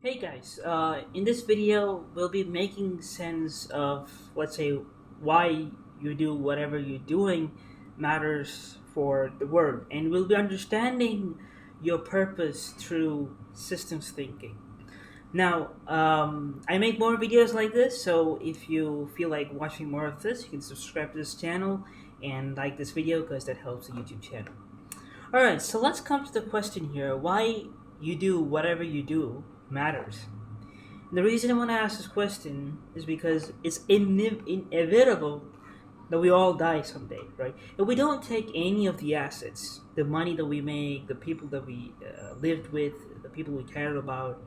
Hey guys, in this video, we'll be making sense of, let's say, why you do whatever you're doing matters for the world, and we'll be understanding your purpose through systems thinking. Now, I make more videos like this, so if you feel like watching more of this, you can subscribe to this channel and like this video because that helps the YouTube channel. Alright, so let's come to the question here why you do whatever you do matters. The reason I want to ask this question is because it's inevitable that we all die someday, right? If we don't take any of the assets, the money that we make, the people that we lived with, the people we cared about,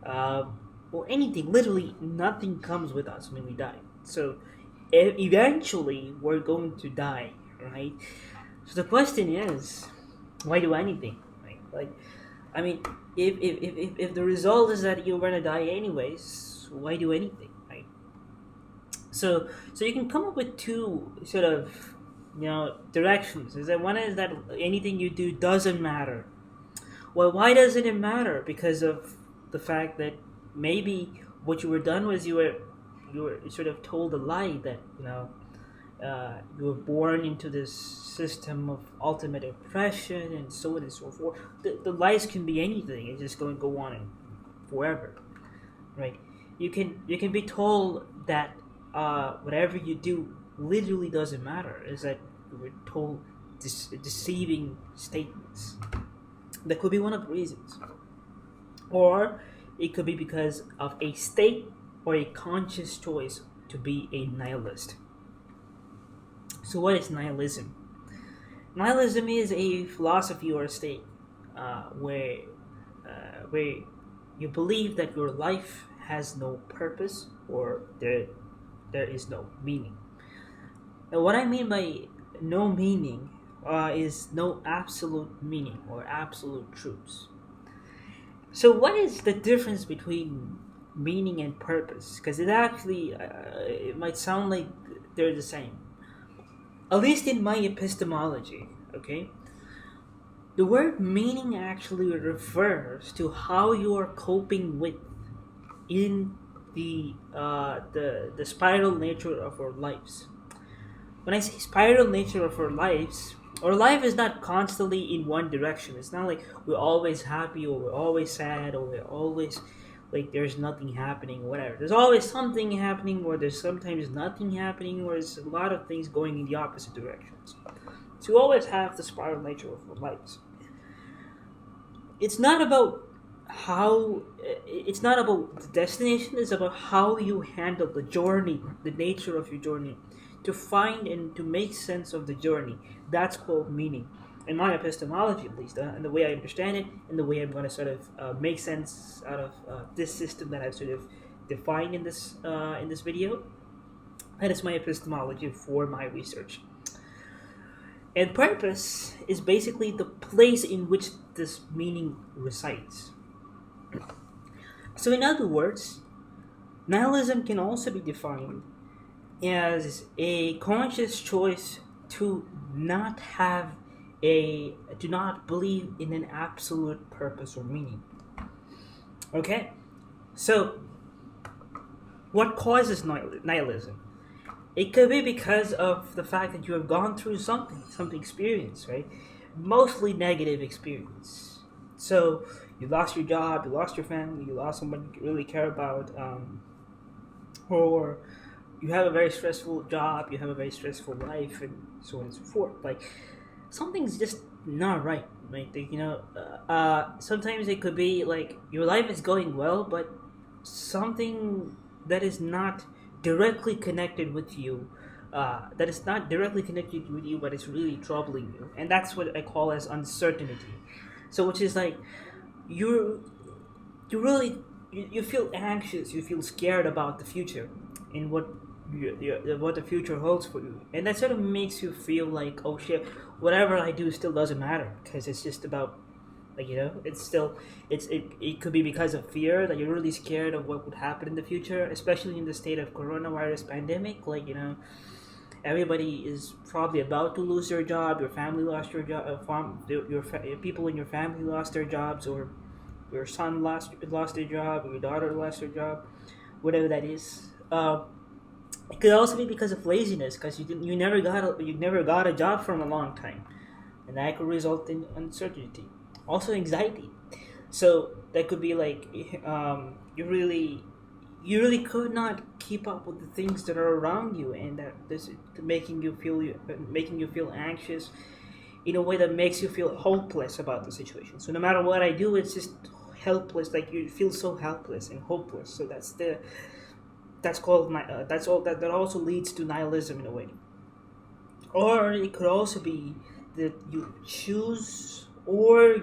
uh, or anything, literally nothing comes with us when we die. So eventually we're going to die, right? So the question is, why do anything, right? Like, I mean, if the result is that you're gonna die anyways, why do anything, right? So you can come up with two sort of directions. Is that one is that anything you do doesn't matter. Well, why doesn't it matter? Because of the fact that maybe what you were done was you were sort of told a lie that you were born into this system of ultimate oppression and so on and so forth. The lies can be anything. It's just going to go on and forever, right? You can be told that whatever you do literally doesn't matter. Is that you were told deceiving statements. That could be one of the reasons, or it could be because of a state or a conscious choice to be a nihilist. So, what is nihilism? Nihilism is a philosophy or a state where you believe that your life has no purpose or there is no meaning. Now, what I mean by no meaning is no absolute meaning or absolute truths. So, what is the difference between meaning and purpose? Because it might sound like they're the same, at least in my epistemology, okay? The word meaning actually refers to how you are coping with in the spiral nature of our lives. When I say spiral nature of our life is not constantly in one direction. It's not like we're always happy or we're always sad or we're always like there's nothing happening or whatever. There's always something happening or there's sometimes nothing happening or there's a lot of things going in the opposite directions. So you always have the spiral nature of our lives. It's not about it's not about the destination, it's about how you handle the journey, the nature of your journey, to find and to make sense of the journey. That's called meaning. In my epistemology, at least, and the way I understand it, and the way I'm going to sort of make sense out of this system that I've sort of defined in this video, that is my epistemology for my research. And purpose is basically the place in which this meaning resides. So, in other words, nihilism can also be defined as a conscious choice to not have to not believe in an absolute purpose or meaning. Okay, so what causes nihilism? It could be because of the fact that you have gone through some experience, right? Mostly negative experience. So you lost your job, you lost your family, you lost someone you really care about, or you have a very stressful job, you have a very stressful life, and so on and so forth. Like something's just not right. Like sometimes it could be like your life is going well, but something that is not directly connected with you. That is not directly connected with you, but it's really troubling you, and that's what I call as uncertainty. So, which is like you you really you feel anxious, you feel scared about the future and what the future holds for you, and that sort of makes you feel like, oh shit, whatever I do still doesn't matter because it's just about it's still it could be because of fear that you're really scared of what would happen in the future, especially in the state of coronavirus pandemic. Everybody is probably about to lose their job, your family lost your job, people in your family lost their jobs, or your son lost their job, or your daughter lost their job, whatever that is. It could also be because of laziness, because you never got a job for a long time, and that could result in uncertainty. Also, anxiety. So that could be like you really could not keep up with the things that are around you, and that this making you feel anxious in a way that makes you feel hopeless about the situation. So no matter what I do, it's just helpless. Like you feel so helpless and hopeless. So that's called that's all that also leads to nihilism in a way. Or it could also be that you choose, or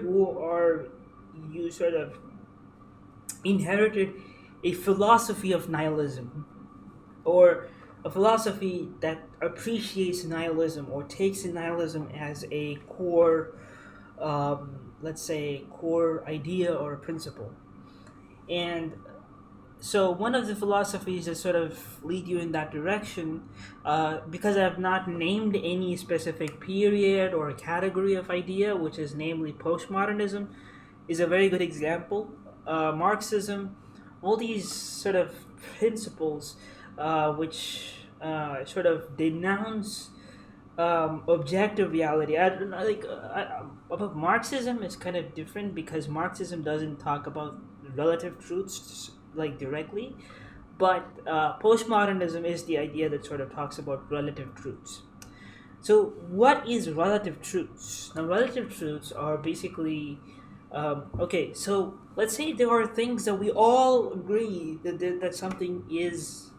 you sort of inherited a philosophy of nihilism, or a philosophy that appreciates nihilism or takes in nihilism as a core, let's say, core idea or principle. And so one of the philosophies that sort of lead you in that direction, because I have not named any specific period or category of idea, which is namely postmodernism, is a very good example. Marxism, all these sort of principles, which sort of denounce objective reality. I don't know, like about Marxism, it's kind of different because Marxism doesn't talk about relative truths like directly, but postmodernism is the idea that sort of talks about relative truths. So, what is relative truths? Now, relative truths are basically okay. So, let's say there are things that we all agree that something is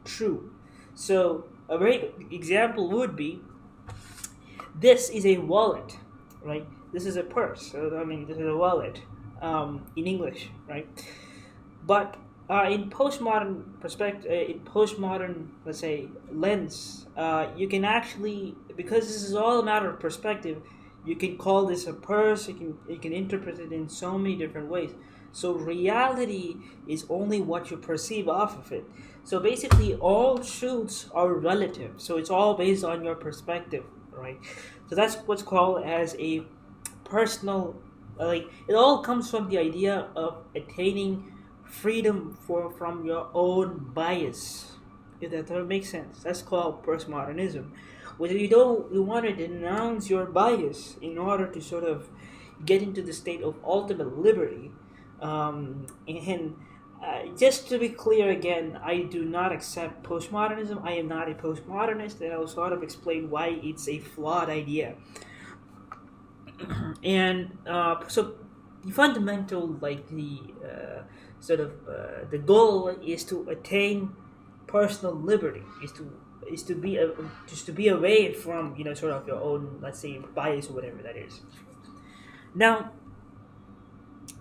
true. So, a very good example would be this is a wallet, right? This is a purse. So, I mean, this is a wallet in English, right? But in postmodern perspective, in postmodern, let's say, lens, you can actually, because this is all a matter of perspective, you can call this a purse. You can interpret it in so many different ways. So reality is only what you perceive off of it. So basically, all truths are relative. So it's all based on your perspective, right? So that's what's called as a personal. Like it all comes from the idea of attaining freedom from your own bias. If that makes sense, that's called postmodernism. Whether you want to denounce your bias in order to sort of get into the state of ultimate liberty. And just to be clear again, I do not accept postmodernism. I am not a postmodernist, and I'll sort of explain why it's a flawed idea. And so the fundamental, like the the goal is to attain personal liberty, is to be just to be away from sort of your own, let's say, bias or whatever that is. Now,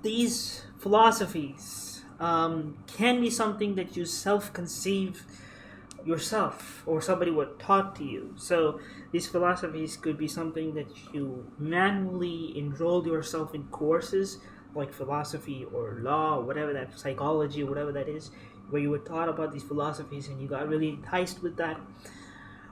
these philosophies can be something that you self-conceive yourself or somebody would taught to you. So these philosophies could be something that you manually enrolled yourself in courses like philosophy or law or whatever that, psychology or whatever that is, where you were taught about these philosophies and you got really enticed with that.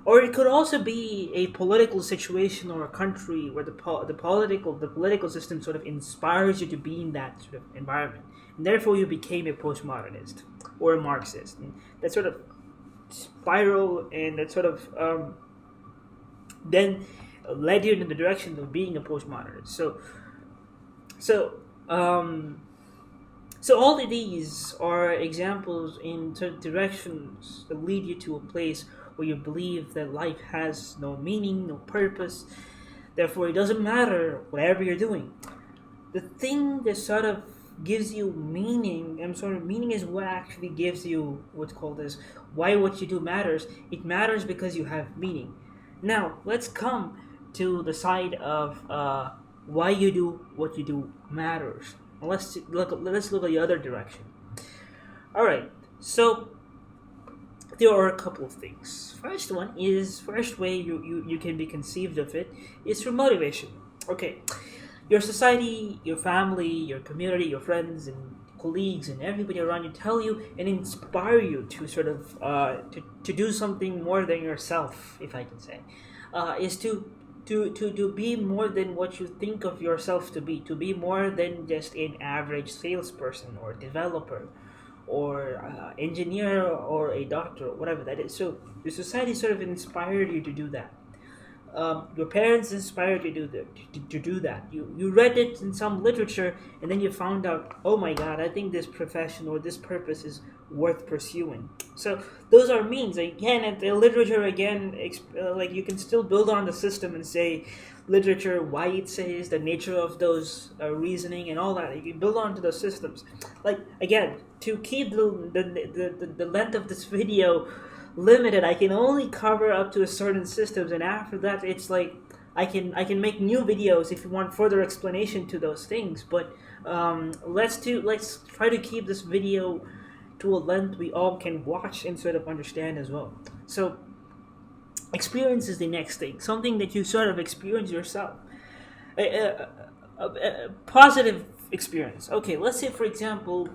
Or it could also be a political situation or a country where the political system sort of inspires you to be in that sort of environment, and therefore you became a postmodernist or a Marxist. And that sort of spiral and that sort of then led you in the direction of being a postmodernist. So all of these are examples in certain directions that lead you to a place where you believe that life has no meaning, no purpose. Therefore, it doesn't matter whatever you're doing. The thing that sort of gives you meaning, and sort of meaning is what actually gives you what's called as why what you do matters. It matters because you have meaning. Now, let's come to the side of why you do what you do matters. Let's look at the other direction. All right, so there are a couple of things. First way you can be conceived of it is through motivation. Okay, your society, your family, your community, your friends and colleagues and everybody around you tell you and inspire you to sort of to do something more than yourself, if I can say, is to to be more than what you think of yourself to be more than just an average salesperson or developer or engineer or a doctor or whatever that is. So the society sort of inspired you to do that. Your parents inspired you to do that. You read it in some literature, and then you found out, oh my God, I think this profession or this purpose is worth pursuing. So those are means. Again, at the literature, again, like you can still build on the system and say literature, why it says, the nature of those reasoning and all that. You can build onto those systems. Like again, to keep the length of this video limited, I can only cover up to a certain systems, and after that it's like I can make new videos if you want further explanation to those things. But let's try to keep this video to a length we all can watch and sort of understand as well. So experience is the next thing, something that you sort of experience yourself. A positive experience. Okay, let's say for example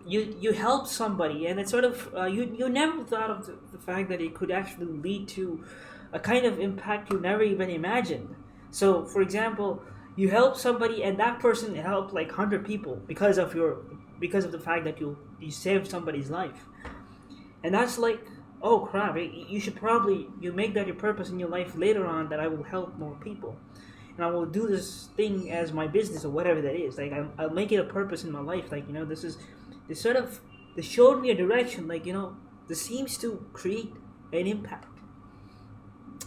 you help somebody, and it's sort of you never thought of the fact that it could actually lead to a kind of impact you never even imagined. So for example, you help somebody and that person helped like 100 people because of the fact that you saved somebody's life. And that's like, oh crap, you should probably you make that your purpose in your life later on, that I will help more people and I will do this thing as my business or whatever that is. Like I'll make it a purpose in my life. Like, this showed me a direction. Like, this seems to create an impact.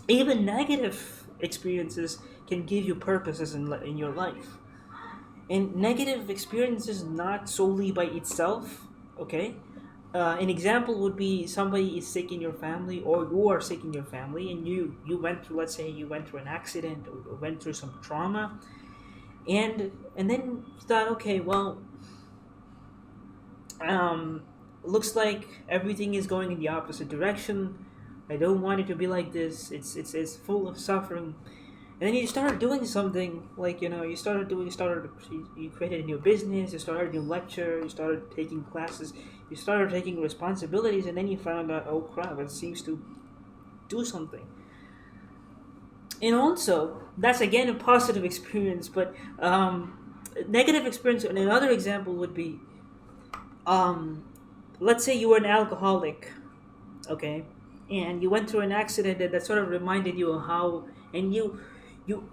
Even negative experiences can give you purposes in your life. And negative experiences not solely by itself, okay? An example would be somebody is sick in your family, or you are sick in your family, and you went through, let's say you went through an accident or went through some trauma, and then you thought, okay, well, looks like everything is going in the opposite direction. I don't want it to be like this. It's full of suffering. And then you started doing something, like, you created a new business, you started a new lecture, you started taking classes, you started taking responsibilities, and then you found out, oh crap, it seems to do something. And also, that's again a positive experience, but negative experience, and another example would be, let's say you were an alcoholic, okay, and you went through an accident that sort of reminded you of how, and you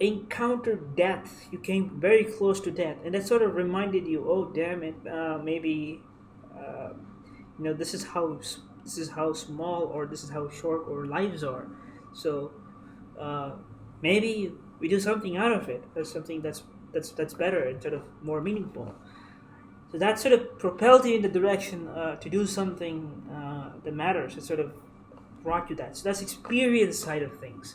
encountered death. You came very close to death, and that sort of reminded you, oh damn it, maybe this is how small, or this is how short our lives are. So maybe we do something out of it. There's something that's better and sort of more meaningful. So that sort of propelled you in the direction to do something that matters. It sort of brought you that. So that's experience side of things.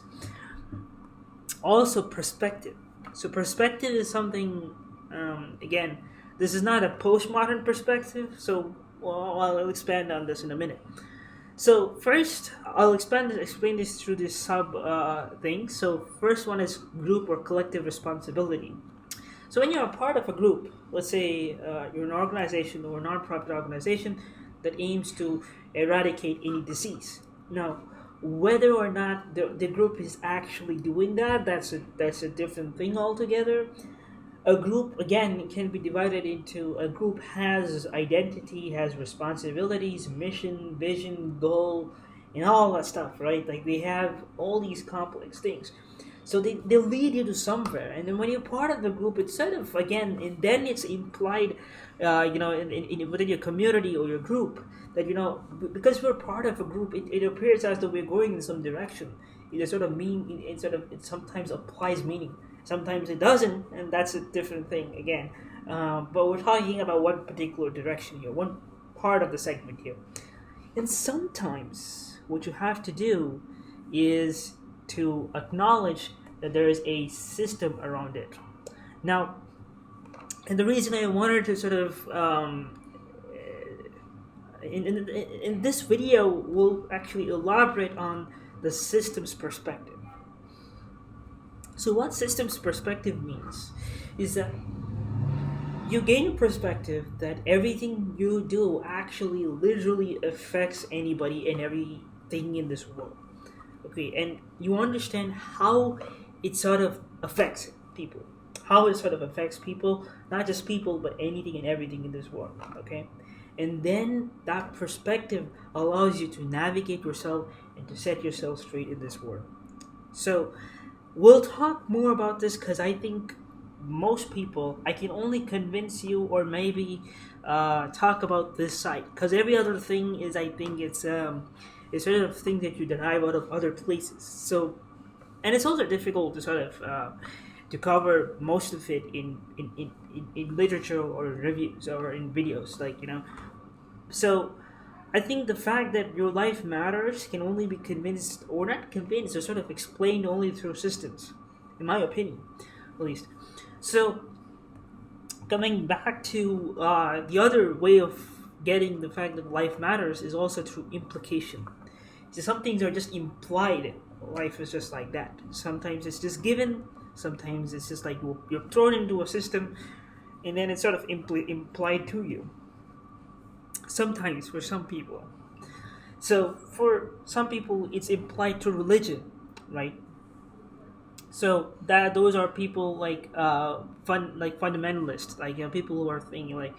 Also perspective. So perspective is something, again, this is not a postmodern perspective, so I'll expand on this in a minute. So first, I'll explain this through this sub thing. So first one is group or collective responsibility. So when you're a part of a group, let's say you're an organization or a non-profit organization that aims to eradicate any disease. Now, whether or not the group is actually doing that, that's a different thing altogether. A group, again, can be divided into, a group has identity, has responsibilities, mission, vision, goal, and all that stuff, right? Like they have all these complex things. So they lead you to somewhere, and then when you're part of the group, it's sort of, again, and then it's implied, in within your community or your group, that because we're part of a group, it appears as though we're going in some direction. It sort of it sometimes applies meaning, sometimes it doesn't, and that's a different thing again. But we're talking about one particular direction here, one part of the segment here, and sometimes what you have to do is to acknowledge that there is a system around it. Now, and the reason I wanted to sort of in this video, we'll actually elaborate on the systems perspective. So what systems perspective means is that you gain a perspective that everything you do actually literally affects anybody and everything in this world. Okay, and you understand how it sort of affects people. How it sort of affects people, not just people, but anything and everything in this world. Okay, and then that perspective allows you to navigate yourself and to set yourself straight in this world. So we'll talk more about this because I think most people, I can only convince you or maybe talk about this side, because every other thing is, I think it's sort of thing that you derive out of other places. So, and it's also difficult to sort of to cover most of it in literature or reviews or in videos, like, so I think the fact that your life matters can only be convinced, or not convinced, or sort of explained only through systems, in my opinion, at least. So, coming back to the other way of getting the fact that life matters is also through implication. So some things are just implied. Life is just like that. Sometimes it's just given. Sometimes it's just like you're thrown into a system, and then it's sort of implied to you. Sometimes for some people. So for some people, it's implied to religion, right? So that those are people like fundamentalists, like, people who are thinking like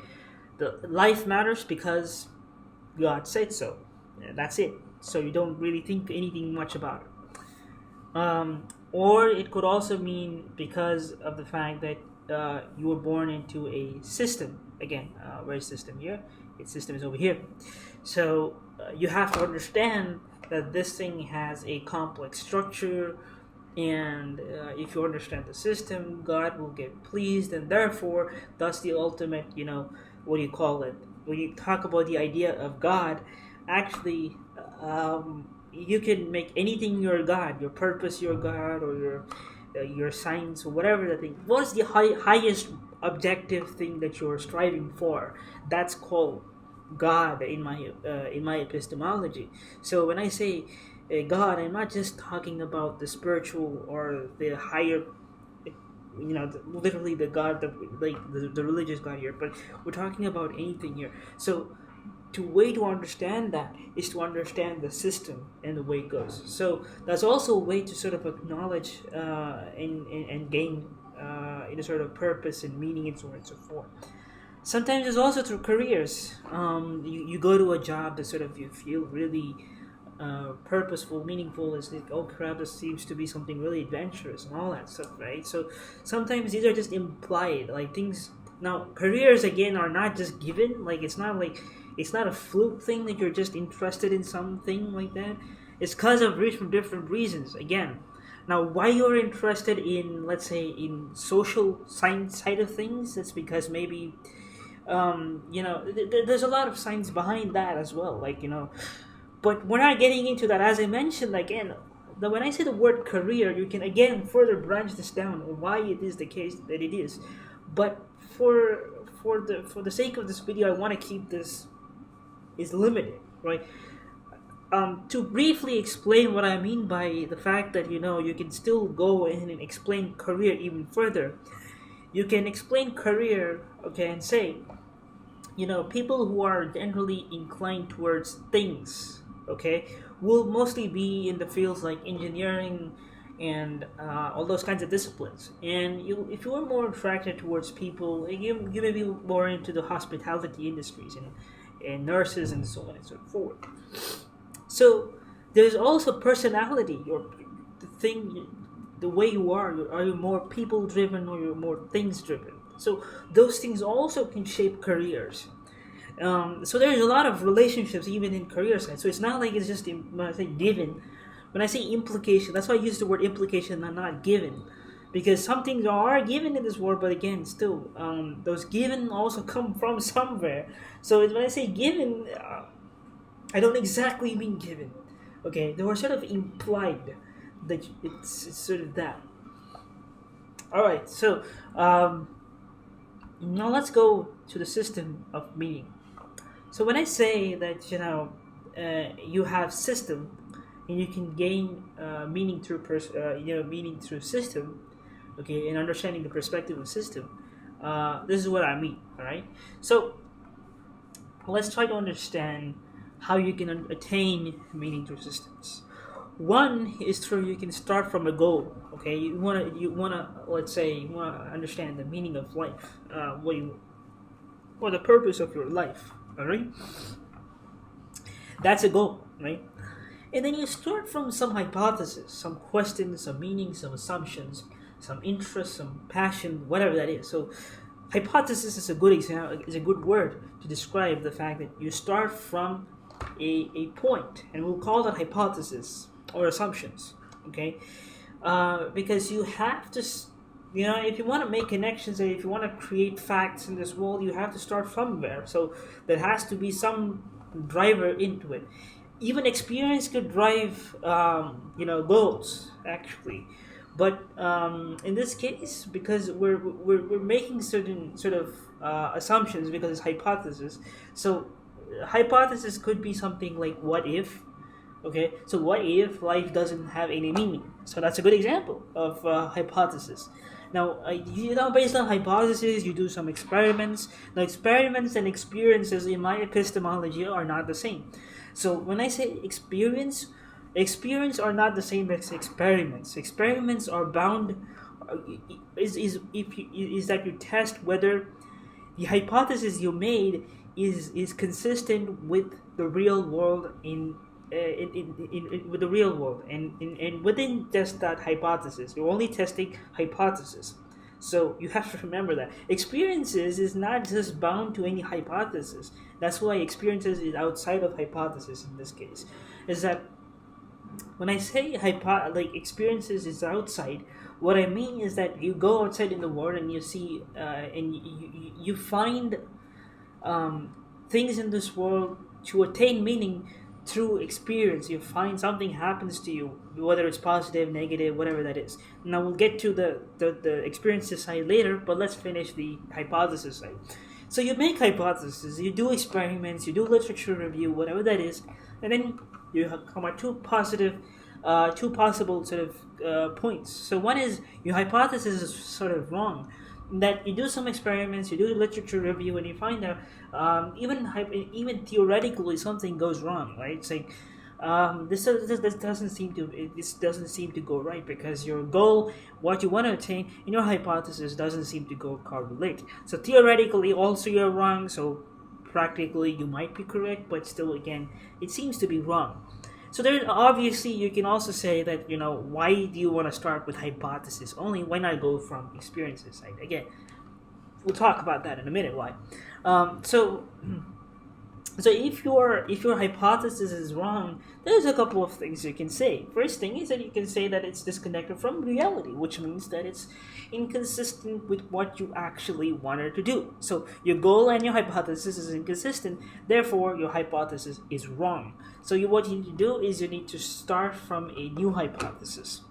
the life matters because God said so. Yeah, that's it. So you don't really think anything much about it. Or it could also mean because of the fact that you were born into a system. Again, where's system here? Its system is over here. So you have to understand that this thing has a complex structure, and if you understand the system, God will get pleased, and therefore that's the ultimate, what do you call it, when you talk about the idea of God, actually, you can make anything your God, your purpose your God, or your science, or whatever the thing. What is the highest objective thing that you're striving for? That's called God in my epistemology. So when I say God, I'm not just talking about the spiritual or the higher, literally the God, the religious God here, but we're talking about anything here. So the way to understand that is to understand the system and the way it goes. So that's also a way to sort of acknowledge and gain in a sort of purpose and meaning and so on and so forth. Sometimes it's also through careers. You go to a job that sort of you feel really purposeful, meaningful. It's like, oh crap, this seems to be something really adventurous and all that stuff, right? So sometimes these are just implied, like things. Now, careers again are not just given. Like it's not a fluke thing that you're just interested in something like that. It's because of different reasons. Again, now why you're interested in, let's say, in social science side of things, it's because maybe there's a lot of science behind that as well, like, but we're not getting into that. As I mentioned, again, when I say the word career, you can again further branch this down on why it is the case that it is. But for the sake of this video, I want to keep this is limited, right? To briefly explain what I mean by the fact that you can still go in and explain career even further. You can explain career, okay, and say, people who are generally inclined towards things, okay, will mostly be in the fields like engineering and all those kinds of disciplines. And if you are more attracted towards people, you may be more into the hospitality industries and nurses and so on and so forth. So there's also personality, the way you are. Are you more people driven or you're more things driven? So those things also can shape careers. So there's a lot of relationships even in career side. So it's not like it's just when I say given. When I say implication, that's why I use the word implication and not given, because some things are given in this world, but again, still, those given also come from somewhere. So when I say given, I don't exactly mean given. Okay, they were sort of implied that it's sort of that. All right, so now let's go to the system of meaning. So when I say that you have system and you can gain meaning through meaning through system, okay, and understanding the perspective of system, this is what I mean. All right, so let's try to understand how you can attain meaning through systems. One is through you can start from a goal. Okay, you wanna let's say you wanna understand the meaning of life. What the purpose of your life. All right, that's a goal, right? And then you start from some hypothesis, some questions, some meanings, some assumptions, some interest, some passion, whatever that is. So, hypothesis is a good example, is a good word to describe the fact that you start from a point, and we'll call that hypothesis or assumptions. Okay, because you have to, if you want to make connections and if you want to create facts in this world, you have to start somewhere. So there has to be some driver into it. Even experience could drive, goals actually. But in this case, because we're making certain sort of assumptions because it's hypothesis. So hypothesis could be something like what if. Okay, so what if life doesn't have any meaning? So that's a good example of hypothesis. Now, based on hypothesis, you do some experiments. Now, experiments and experiences, in my epistemology, are not the same. So when I say experience are not the same as experiments. Experiments are bound is that you test whether the hypothesis you made is consistent with the real world with the real world, and within just that hypothesis you're only testing hypothesis. So you have to remember that experiences is not just bound to any hypothesis. That's why experiences is outside of hypothesis in this case. Is that when I say experiences is outside, what I mean is that you go outside in the world and you see and you find things in this world to attain meaning through experience. You find something happens to you, whether it's positive, negative, whatever that is. Now we'll get to the experiences side later, but let's finish the hypothesis side. So you make hypotheses, you do experiments, you do literature review, whatever that is, and then you come at two possible sort of points. So one is your hypothesis is sort of wrong. That you do some experiments, you do literature review, and you find out even theoretically something goes wrong, right? It's like this doesn't seem to go right because your goal, what you want to attain, in your hypothesis doesn't seem to go correlate. So theoretically, also you're wrong. So practically, you might be correct, but still, again, it seems to be wrong. So there, obviously, you can also say that why do you want to start with hypothesis only? Why not go from experiences? Again, we'll talk about that in a minute. Why? So if your hypothesis is wrong, there's a couple of things you can say. First thing is that you can say that it's disconnected from reality, which means that it's inconsistent with what you actually wanted to do. So your goal and your hypothesis is inconsistent, therefore your hypothesis is wrong. So what you need to do is you need to start from a new hypothesis.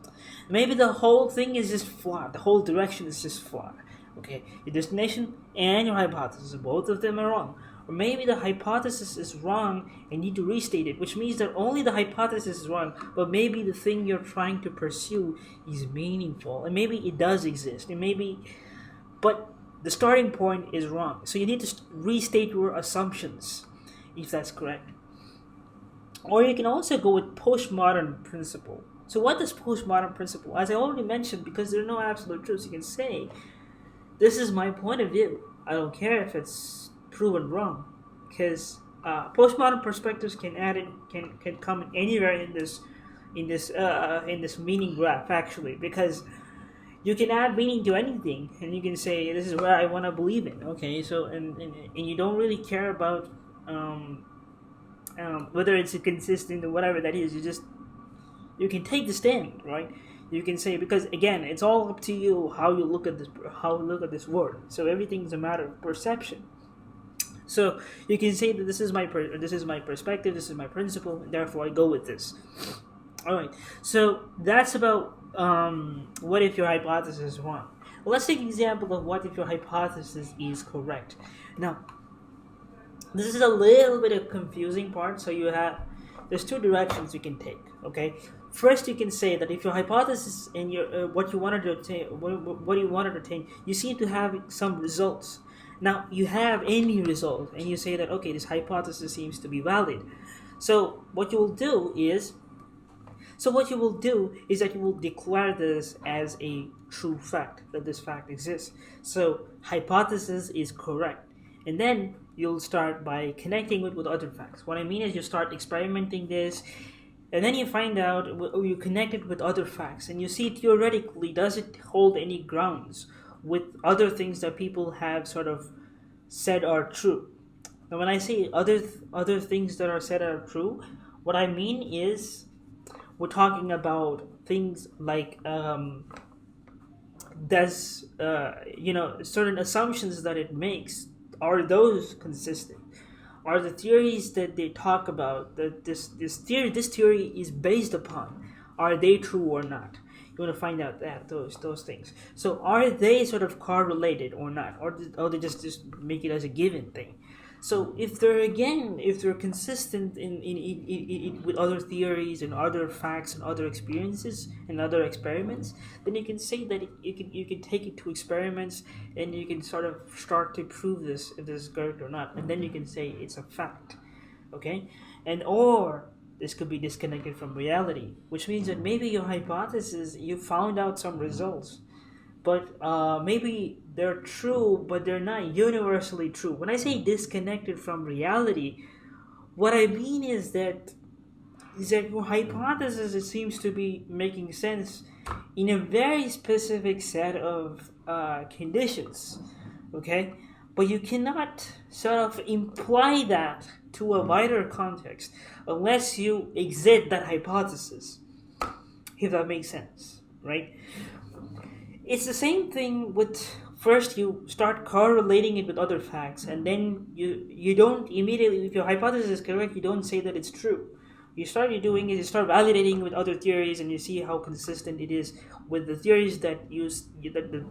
Maybe the whole thing is just flawed, the whole direction is just flawed. Okay, your destination and your hypothesis, both of them are wrong. Or maybe the hypothesis is wrong and you need to restate it, which means that only the hypothesis is wrong, but maybe the thing you're trying to pursue is meaningful, and maybe it does exist, but the starting point is wrong. So you need to restate your assumptions, if that's correct. Or you can also go with postmodern principle. So what is postmodern principle? As I already mentioned, because there are no absolute truths, you can say, this is my point of view. I don't care if it's proven wrong, because postmodern perspectives can come anywhere in this meaning graph actually, because you can add meaning to anything, and you can say this is where I want to believe in. Okay, so and you don't really care about whether it's consistent or whatever that is. You can take the stand, right? You can say, because again, it's all up to you how you look at this world. So everything is a matter of perception. So you can say that this is my perspective, this is my principle, and therefore I go with this. All right. So that's about what if your hypothesis is wrong. Well, let's take an example of what if your hypothesis is correct. Now, this is a little bit of confusing part. So there's two directions you can take. Okay. First, you can say that if your hypothesis and your what you wanted to attain, you seem to have some results. Now, you have any result, and you say that, okay, this hypothesis seems to be valid. So what you will do is So what you will do is that you will declare this as a true fact, that this fact exists. So hypothesis is correct. And then you'll start by connecting it with other facts. What I mean is you start experimenting this, and then you find out, or you connect it with other facts, and you see theoretically, does it hold any grounds with other things that people have sort of said are true. Now when I say other things that are said are true, what I mean is we're talking about things like does certain assumptions that it makes, are those consistent? Are the theories that they talk about, that this theory is based upon, are they true or not? You want to find out that those things. So are they sort of correlated or not, or they just make it as a given thing? So if they're consistent with other theories and other facts and other experiences and other experiments, then you can say that you can take it to experiments, and you can sort of start to prove this, if this is correct or not, and then you can say it's a fact, okay? And or this could be disconnected from reality, which means that maybe your hypothesis, you found out some results, but maybe they're true, but they're not universally true. When I say disconnected from reality, what I mean is that your hypothesis, it seems to be making sense in a very specific set of conditions, okay? But you cannot sort of imply that to a wider context unless you exit that hypothesis, if that makes sense, right? It's the same thing with, first you start correlating it with other facts, and then you don't immediately, if your hypothesis is correct, you don't say that it's true. You start validating with other theories, and you see how consistent it is with the theories that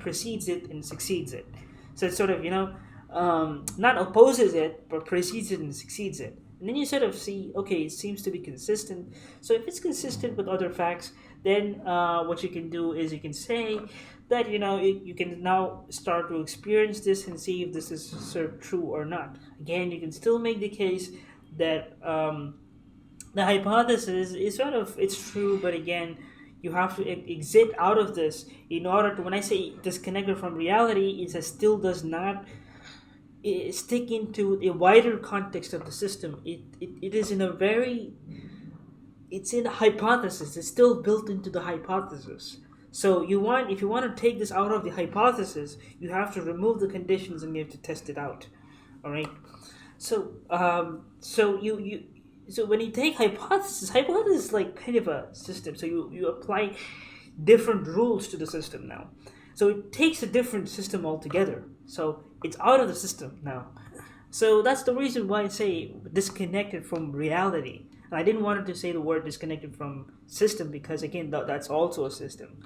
precedes it and succeeds it. So it's sort of, not opposes it, but precedes it and succeeds it. And then you sort of see, okay, it seems to be consistent. So if it's consistent with other facts, then what you can do is you can say that you can now start to experience this and see if this is sort of true or not. Again, you can still make the case that the hypothesis is sort of, it's true, but again, you have to exit out of this in order to, when I say disconnected from reality, it still does not stick into a wider context of the system. It is in a very, it's in a hypothesis. It's still built into the hypothesis. So if you want to take this out of the hypothesis, you have to remove the conditions and you have to test it out. All right. So so when you take hypothesis is like kind of a system. So you apply different rules to the system now. So it takes a different system altogether. So it's out of the system now. So that's the reason why I say disconnected from reality. And I didn't want to say the word disconnected from system because, again, that's also a system.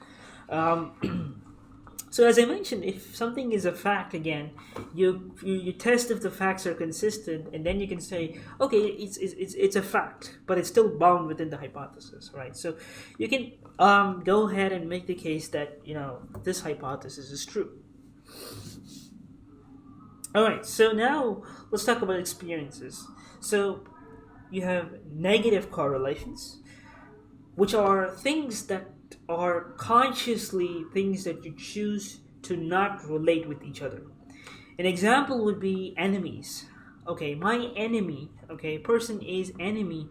So as I mentioned, if something is a fact, again, you test if the facts are consistent, and then you can say, okay, it's a fact, but it's still bound within the hypothesis, right? So you can go ahead and make the case that this hypothesis is true. All right, so now let's talk about experiences. So you have negative correlations, which are things that are consciously things that you choose to not relate with each other. An example would be enemies. Okay, my enemy, okay, person A's enemy,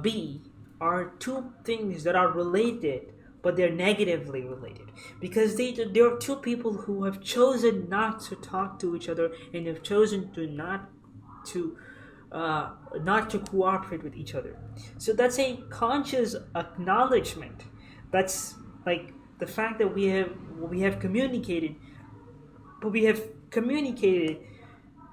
B, are two things that are related, but they're negatively related because there are two people who have chosen not to talk to each other and have chosen to not to cooperate with each other. So that's a conscious acknowledgement. That's like the fact that we have communicated, but we have communicated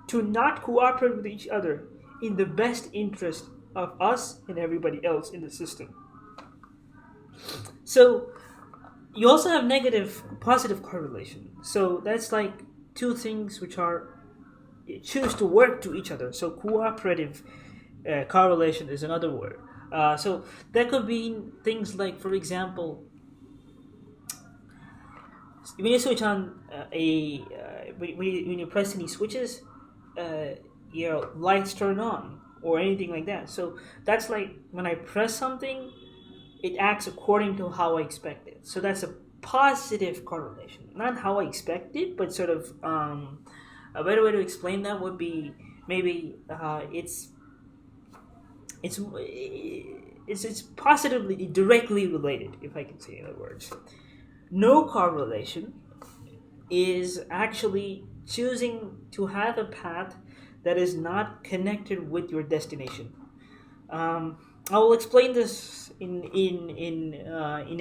to not cooperate with each other in the best interest of us and everybody else in the system. So you also have positive correlation. So that's like two things which are choose to work to each other. So cooperative correlation is another word. So that could be things like, for example, when you switch on when you press any switches, lights turn on or anything like that. So that's like when I press something, it acts according to how I expect it. So that's a positive correlation, not how I expect it, but sort of a better way to explain that would be maybe it's it's positively directly related, if I can say in other words. No correlation is actually choosing to have a path that is not connected with your destination. Um, I will explain this in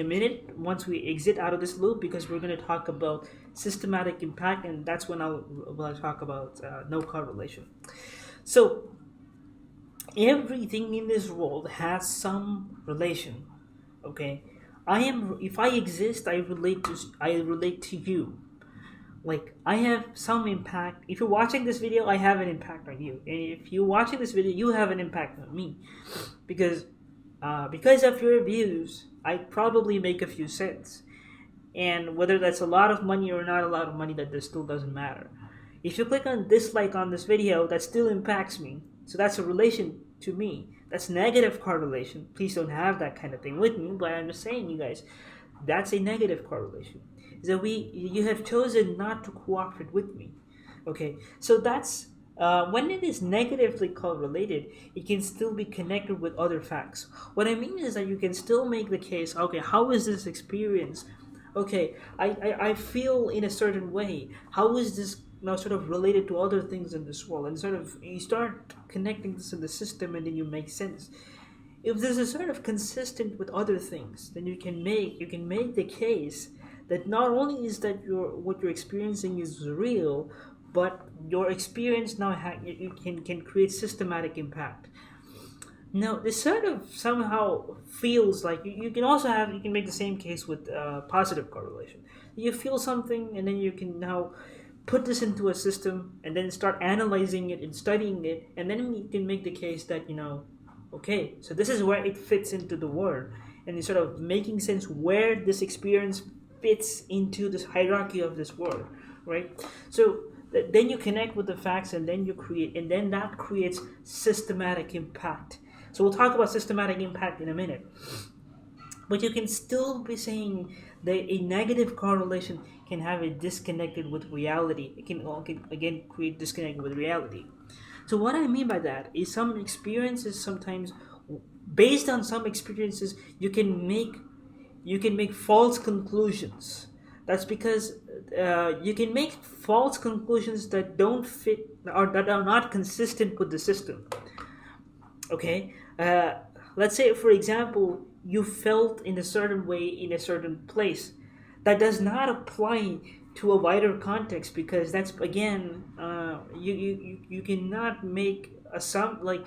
a minute once we exit out of this loop, because we're going to talk about systematic impact, and that's when I'll talk about no correlation. So everything in this world has some relation. Okay, if I exist, I relate to you. Like, I have some impact. If you're watching this video, I have an impact on you, and if you're watching this video, you have an impact on me, because of your views, I probably make a few cents, and whether that's a lot of money or not a lot of money, that this still doesn't matter. If you click on dislike on this video, that still impacts me. So that's a relation to me. That's negative correlation. Please don't have that kind of thing with me, but I'm just saying, you guys, that's a negative correlation. Is that you have chosen not to cooperate with me. Okay, so that's when it is negatively correlated, it can still be connected with other facts. What I mean is that you can still make the case, okay, how is this experience? Okay, I feel in a certain way. How is this now sort of related to other things in this world? And sort of you start connecting this in the system, and then you make sense. If this is sort of consistent with other things, then you can make the case that not only is that what you're experiencing is real, but your experience now you can create systematic impact. Now, this sort of somehow feels like you can make the same case with positive correlation. You feel something, and then you can now put this into a system, and then start analyzing it and studying it, and then you can make the case that okay, so this is where it fits into the world, and it's sort of making sense where this experience fits into this hierarchy of this world, right? So then you connect with the facts, and then that creates systematic impact. So we'll talk about systematic impact in a minute. But you can still be saying that a negative correlation can have a disconnected with reality. It can again create disconnect with reality. So what I mean by that is some experiences sometimes, based on some experiences, you can make false conclusions. That's because you can make false conclusions that don't fit or that are not consistent with the system. Okay, let's say, for example, you felt in a certain way in a certain place. That does not apply to a wider context, because that's again, you cannot make a some like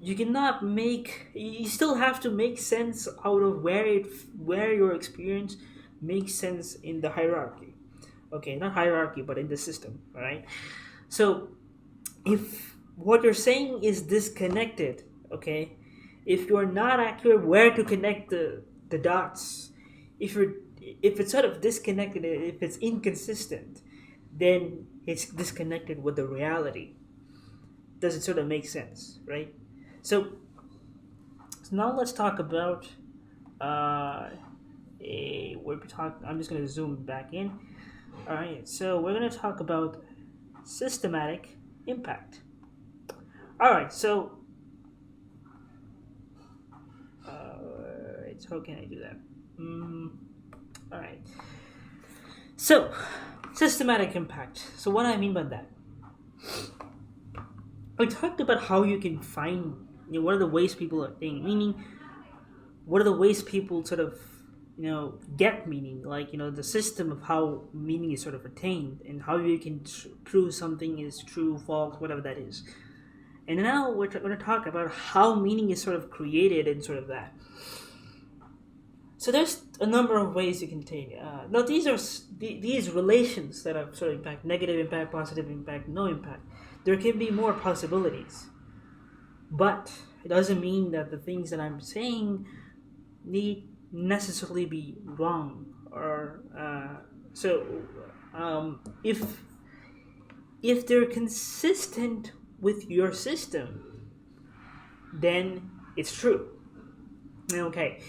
you cannot make you still have to make sense out of where your experience makes sense in the hierarchy. Okay, not hierarchy, but in the system. All right. So if what you're saying is disconnected, okay, if you're not accurate where to connect the dots, if it's sort of disconnected, if it's inconsistent, then it's disconnected with the reality. Does it sort of make sense, right? So now let's talk about I'm just going to zoom back in. All right, so we're going to talk about systematic impact. All right, so how can I do that? All right, so systematic impact. So what do I mean by that? I talked about how you can find, what are the ways people are thinking, meaning what are the ways people sort of get meaning, like the system of how meaning is sort of attained, and how you can prove something is true, false, whatever that is. And now we're going to talk about how meaning is sort of created and sort of that. So there's a number of ways you can take. Now these are these relations that have sort of impact: negative impact, positive impact, no impact. There can be more possibilities, but it doesn't mean that the things that I'm saying need necessarily be wrong. Or if they're consistent with your system, then it's true. Okay,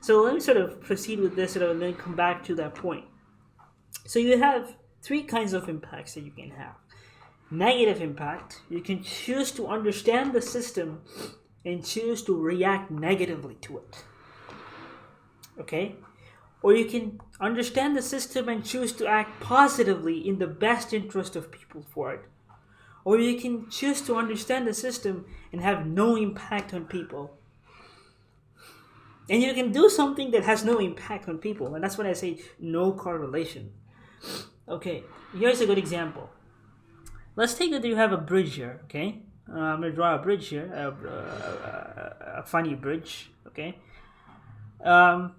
so let me sort of proceed with this and then come back to that point. So you have three kinds of impacts that you can have. Negative impact, you can choose to understand the system and choose to react negatively to it. Okay? Or you can understand the system and choose to act positively in the best interest of people for it. Or you can choose to understand the system and have no impact on people. And you can do something that has no impact on people. And that's when I say no correlation. Okay, here's a good example. Let's take that you have a bridge here, okay? I'm going to draw a bridge here, a funny bridge, okay? Um,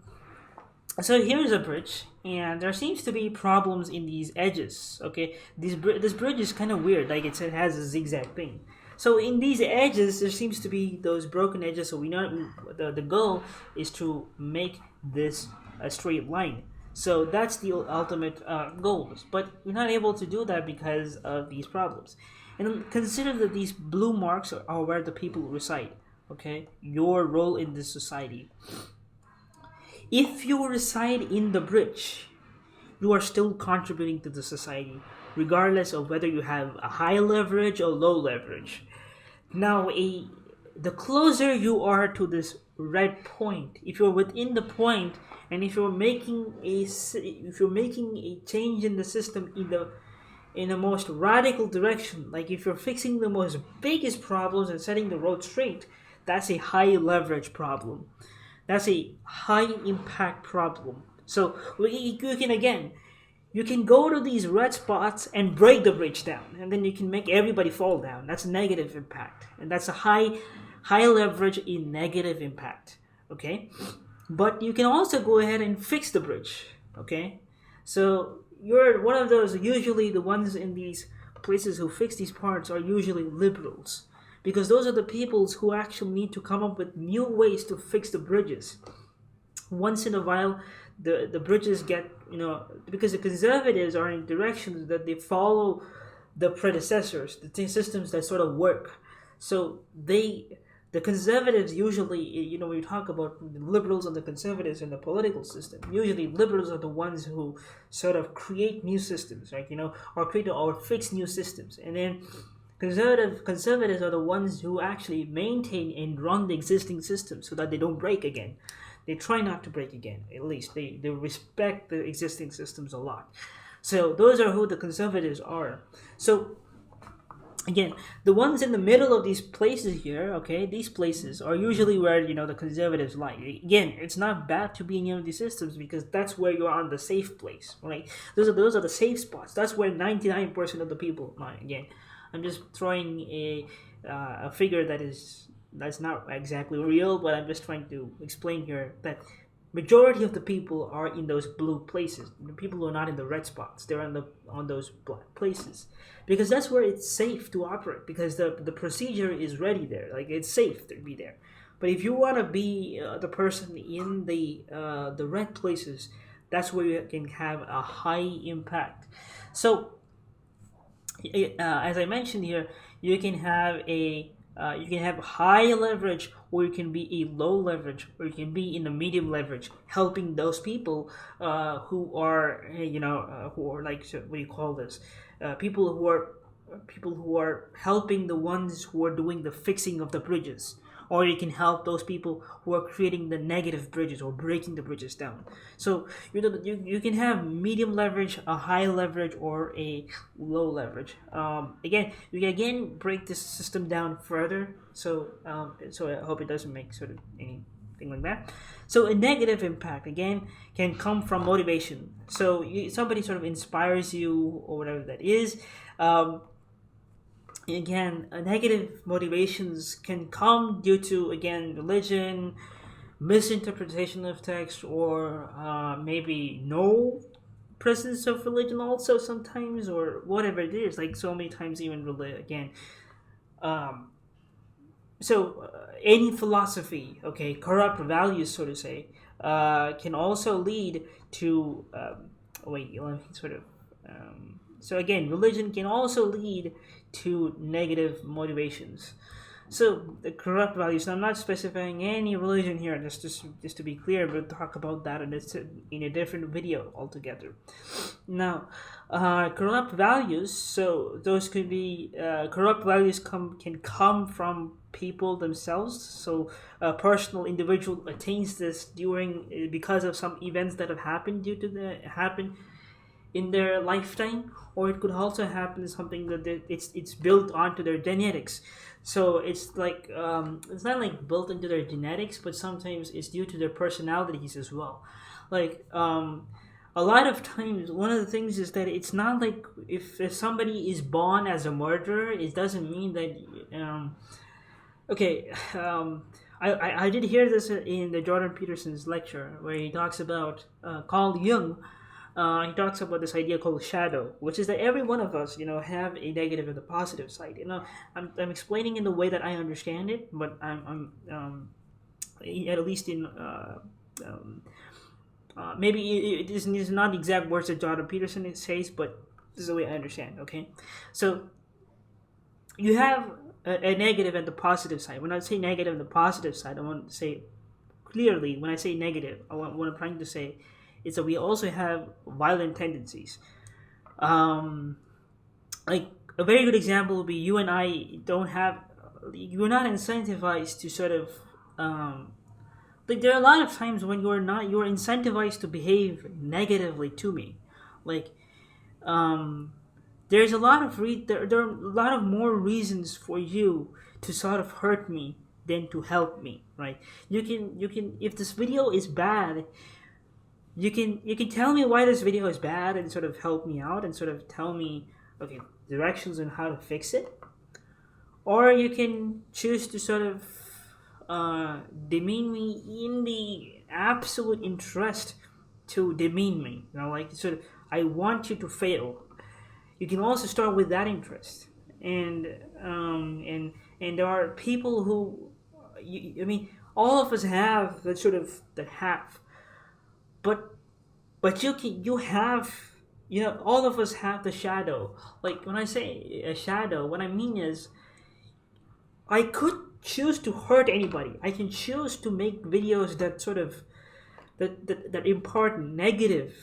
so here's a bridge, and there seems to be problems in these edges, okay? This bridge is kind of weird, like it has a zigzag thing. So in these edges, there seems to be those broken edges, so we know the goal is to make this a straight line. So that's the ultimate goal. But we're not able to do that because of these problems. And consider that these blue marks are where the people reside. Okay, your role in this society. If you reside in the bridge, you are still contributing to the society, regardless of whether you have a high leverage or low leverage. Now, the closer you are to this red point, if you're within the point, and if you're making a change in the system in the most radical direction, like if you're fixing the most biggest problems and setting the road straight, that's a high leverage problem. That's a high impact problem. So you can go to these red spots and break the bridge down, and then you can make everybody fall down. That's negative impact, and that's a high leverage in negative impact. Okay, but you can also go ahead and fix the bridge. Okay, so you're one of those. Usually, the ones in these places who fix these parts are usually liberals, because those are the peoples who actually need to come up with new ways to fix the bridges. Once in a while, the bridges get, because the conservatives are in directions that they follow the predecessors, the systems that sort of work. So the conservatives usually, when you talk about the liberals and the conservatives in the political system, usually liberals are the ones who sort of create new systems, right? Or create or fix new systems, and then conservatives are the ones who actually maintain and run the existing system so that they don't break again. They try not to break again. At least they respect the existing systems a lot. So those are who the conservatives are. So again, the ones in the middle of these places here, okay, these places are usually where the conservatives lie. Again, it's not bad to be in any of these systems because that's where you're on the safe place, right? Those are the safe spots. That's where 99% of the people lie. Again, I'm just throwing a figure that's not exactly real, but I'm just trying to explain here that majority of the people are in those blue places. The people who are not in the red spots, they're on those black places, because that's where it's safe to operate, because the procedure is ready there, like it's safe to be there. But if you want to be the person in the red places, that's where you can have a high impact. So as I mentioned here, you can have high leverage, or you can be a low leverage, or you can be in the medium leverage, helping those people who are who are like, so what do you call this? People who are helping the ones who are doing the fixing of the bridges, or you can help those people who are creating the negative bridges or breaking the bridges down. So you can have medium leverage, a high leverage, or a low leverage. Again, you can break this system down further. So I hope it doesn't make sort of anything like that. So a negative impact again can come from motivation. So somebody sort of inspires you or whatever that is. Again, negative motivations can come due to, again, religion, misinterpretation of text, or maybe no presence of religion also sometimes, or whatever it is, like so many times even again. Um, any philosophy, okay, corrupt values, so to say, can also lead to, wait, let me sort of, so again, religion can also lead to negative motivations. So the corrupt values. I'm not specifying any religion here. Just to be clear, we'll talk about that in a different video altogether. Now, corrupt values. So those could be corrupt values can come from people themselves. So a personal individual attains this during because of some events that have happened due to the happen in their lifetime, or it could also happen something that it's built onto their genetics. So it's like it's not like built into their genetics, but sometimes it's due to their personalities as well. Like a lot of times, one of the things is that it's not like if somebody is born as a murderer, it doesn't mean that okay. I did hear this in the Jordan Peterson's lecture where he talks about Carl Jung. He talks about this idea called shadow, which is that every one of us, have a negative and a positive side. I'm explaining in the way that I understand it, but at least in maybe it is not the exact words that Jordan Peterson says, but this is the way I understand. Okay, so you have a negative and the positive side. When I say negative and the positive side, I want to say clearly. When I say negative, what I'm trying to say is that we also have violent tendencies. Like a very good example would be you and I don't have. You're not incentivized to sort of. Like there are a lot of times when you're incentivized to behave negatively to me, like there's a lot of there are a lot of more reasons for you to sort of hurt me than to help me, right? You can if this video is bad, you can tell me why this video is bad and sort of help me out and sort of tell me okay directions on how to fix it, or you can choose to sort of demean me in the absolute interest to demean me. Like sort of I want you to fail. You can also start with that interest, and and there are people who I mean all of us have that sort of that have, but you have all of us have the shadow. Like when I say a shadow, what I mean is I could choose to hurt anybody. I can choose to make videos that sort of that impart negative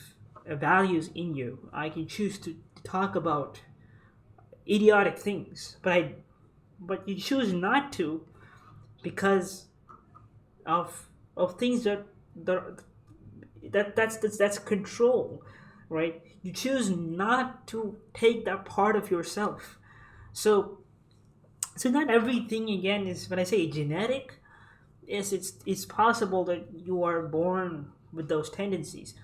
values in you. I can choose to talk about idiotic things, but you choose not to because of things that's control, right? You choose not to take that part of yourself. So not everything again is when I say genetic. Yes, it's possible that you are born with those tendencies,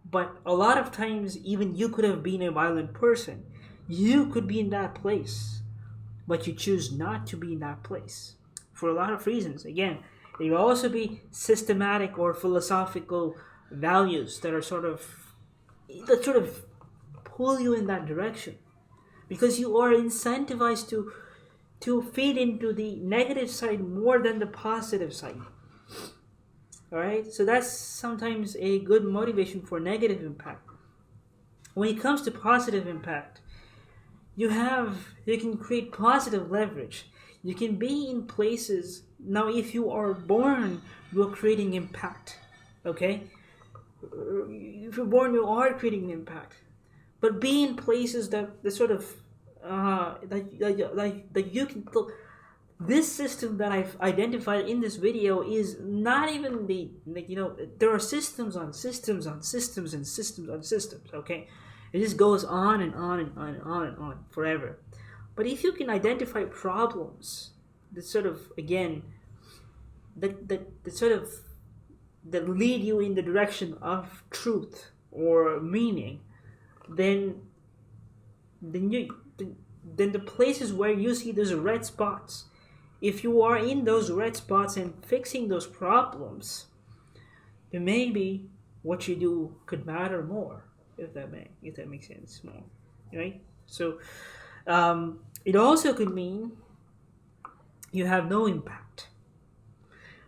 but a lot of times even you could have been a violent person. You could be in that place, but you choose not to be in that place for a lot of reasons. Again, there will also be systematic or philosophical values that sort of pull you in that direction because you are incentivized to feed into the negative side more than the positive side. All right, so that's sometimes a good motivation for negative impact. When it comes to positive impact, you can create positive leverage. You can be in places. Now if you are born, you're creating impact. Okay, if you're born, you are creating impact, but be in places that sort of that you can look. This system that I've identified in this video is not even there are systems on systems on systems and systems on systems. Okay, it just goes on and on and on and on and on forever. But if you can identify problems that sort of again that sort of that lead you in the direction of truth or meaning, then then the places where you see those red spots, if you are in those red spots and fixing those problems, then maybe what you do could matter more, if that makes sense more, right? So it also could mean you have no impact.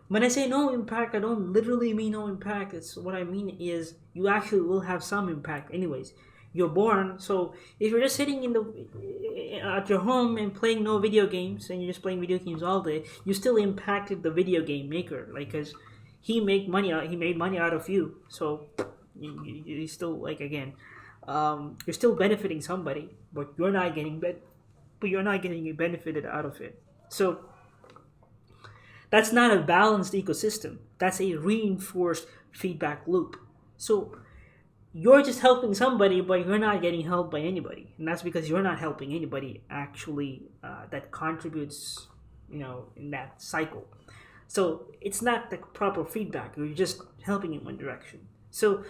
When I say no impact, I don't literally mean no impact. It's what I mean is you actually will have some impact anyways. you're born. So if you're just sitting in the at your home and playing no video games, and you're just playing video games all day, you still impacted the video game maker, like, because he made money out of you. So you still, like, again, you're still benefiting somebody, but you're not getting benefited out of it. So that's not a balanced ecosystem. That's a reinforced feedback loop. So you're just helping somebody, but you're not getting helped by anybody, and that's because you're not helping anybody actually that contributes, in that cycle. So it's not the proper feedback. You're just helping in one direction. So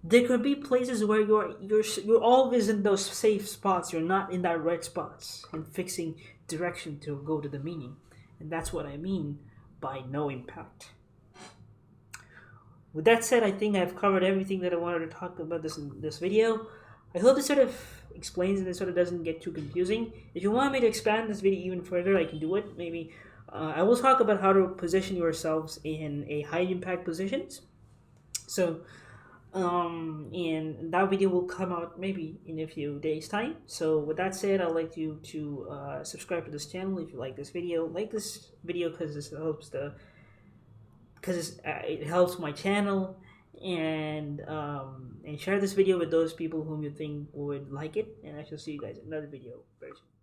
there could be places where you're always in those safe spots. You're not in that red spots and fixing direction to go to the meaning, and that's what I mean by no impact. With that said, I think I've covered everything that I wanted to talk about in this video. I hope this sort of explains and it sort of doesn't get too confusing. If you want me to expand this video even further, I can do it. Maybe I will talk about how to position yourselves in a high impact positions. So, and that video will come out maybe in a few days' time. So, with that said, I'd like you to subscribe to this channel if you like this video. Like this video because it helps my channel, and share this video with those people whom you think would like it, and I shall see you guys in another video very soon.